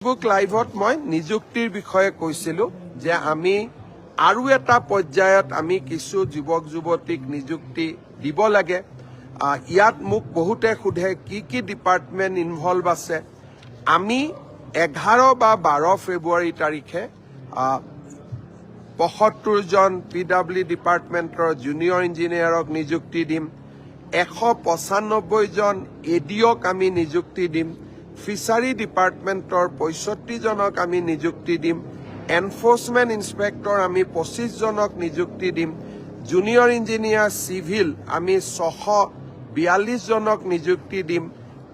Facebook লাইভত মই নিযুক্তিৰ বিষয়ে কৈছিলো যে আমি আৰু এটা পৰ্যায়ত আমি কিছু যুৱক যুৱতীক নিযুক্তি দিব লাগে। ইয়াত মোক বহুতে সোধে কি ডিপাৰ্টমেণ্ট ইনভলভ আছে। আমি 11 বা 12 ফেব্ৰুৱাৰী তাৰিখে 75 জন PW ডিপাৰ্টমেণ্টৰ জুনিয়ৰ ইঞ্জিনিয়াৰক নিযুক্তি দিম। 195 জন এডিঅক আমি নিযুক্তি দিম। ফিচাৰী ডিপাৰ্টমেণ্টৰ 65 জনক আমি নিযুক্তি দিম। এনফোৰ্সমেন্ট ইন্সপেক্টৰ আমি 25 জনক নিযুক্তি দিম। জুনিয়ৰ ইঞ্জিনিয়াৰ সিভিল আমি 642 জনক নিযুক্তি দিম।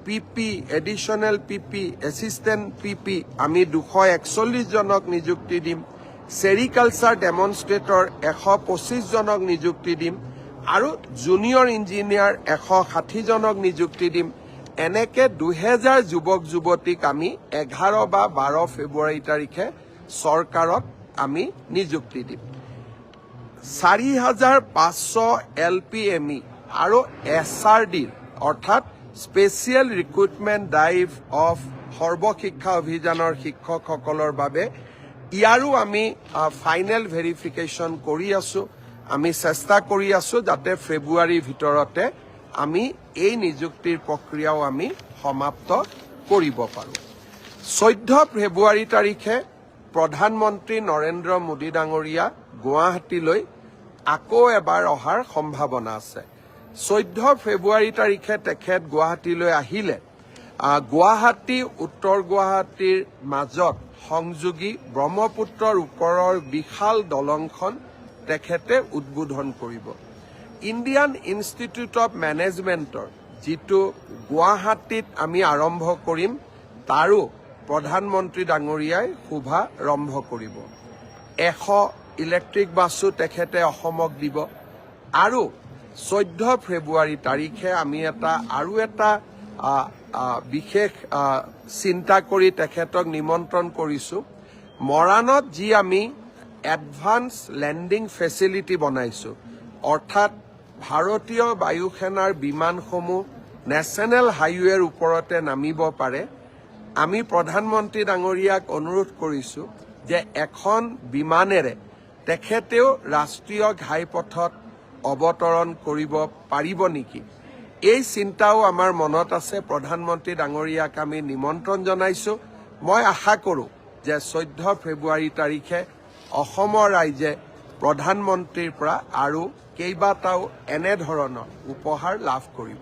পিপি এডিশনেল পিপি এসিস্টেন্ট পিপি আমি 241 জনক নিযুক্তি দিম। সেৰিকালচাৰ ডেমনষ্ট্ৰেটৰ 125 জনক নিযুক্তি দিম আৰু জুনিয়ৰ ইঞ্জিনিয়াৰ 160 জনক নিযুক্তি দিম। এনেকে 2000 যুৱক যুৱতীক আমি 11 বা 12 ফেব্ৰুৱাৰী তাৰিখে চৰকাৰত আমি নিযুক্তি দিম। 4500 LPME আৰু SRD অৰ্থাৎ স্পেচিয়েল ৰিক্ৰুটমেণ্ট ড্ৰাইভ অফ সৰ্বশিক্ষা অভিযানৰ শিক্ষকসকলৰ বাবে ইয়াৰো আমি ফাইনেল ভেৰিফিকেশ্যন কৰি আছো। আমি চেষ্টা কৰি আছো যাতে ফেব্ৰুৱাৰীৰ ভিতৰতে আমি এই নিযুক্তিৰ প্ৰক্ৰিয়াও আমি সমাপ্ত কৰিব পাৰোঁ। 14 ফেব্ৰুৱাৰী তাৰিখে প্ৰধানমন্ত্ৰী নৰেন্দ্ৰ মোদী ডাঙৰীয়া গুৱাহাটীলৈ আকৌ এবাৰ অহাৰ সম্ভাৱনা আছে। 14 ফেব্ৰুৱাৰী তাৰিখে তেখেত গুৱাহাটীলৈ আহিলে গুৱাহাটী উত্তৰ গুৱাহাটীৰ মাজত সংযোগী ব্ৰহ্মপুত্ৰৰ ওপৰৰ বিশাল দলংখন তেখেতে উদ্বোধন কৰিব। ইণ্ডিয়ান ইনষ্টিটিউট অফ মেনেজমেণ্টৰ যিটো গুৱাহাটীত আমি আৰম্ভ কৰিম তাৰো প্ৰধানমন্ত্ৰী ডাঙৰীয়াই শুভাৰম্ভ কৰিব। 100 ইলেক্ট্ৰিক বাছো তেখেতে অসমক দিব আৰু 14 ফেব্ৰুৱাৰী তাৰিখে আমি আৰু এটা বিশেষ চিন্তা কৰি তেখেতক নিমন্ত্ৰণ কৰিছো। মৰাণত যি আমি এডভান্স লেণ্ডিং ফেচিলিটি বনাইছো অৰ্থাৎ ভাৰতীয় বায়ুসেনাৰ বিমানসমূহ নেশ্যনেল হাইৱেৰ ওপৰতে নামিব পাৰে। আমি প্ৰধানমন্ত্ৰী ডাঙৰীয়াক অনুৰোধ কৰিছো যে এখন বিমানেৰে তেখেতেও ৰাষ্ট্ৰীয় ঘাইপথত অৱতৰণ কৰিব পাৰিব নেকি। এই চিন্তাও আমাৰ মনত আছে। প্ৰধানমন্ত্ৰী ডাঙৰীয়াক আমি নিমন্ত্ৰণ জনাইছো। মই আশা কৰোঁ যে 14 ফেব্ৰুৱাৰী তাৰিখে অসমৰ ৰাইজে প্ৰধানমন্ত্ৰীৰ পৰা আৰু কেইবাটাও এনেধৰণৰ উপহাৰ লাভ কৰিব।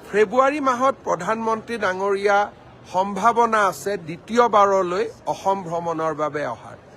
ফেব্ৰুৱাৰী মাহত প্ৰধানমন্ত্ৰী ডাঙৰীয়া সম্ভাৱনা আছে দ্বিতীয়বাৰলৈ অসম ভ্ৰমণৰ বাবে অহাৰ।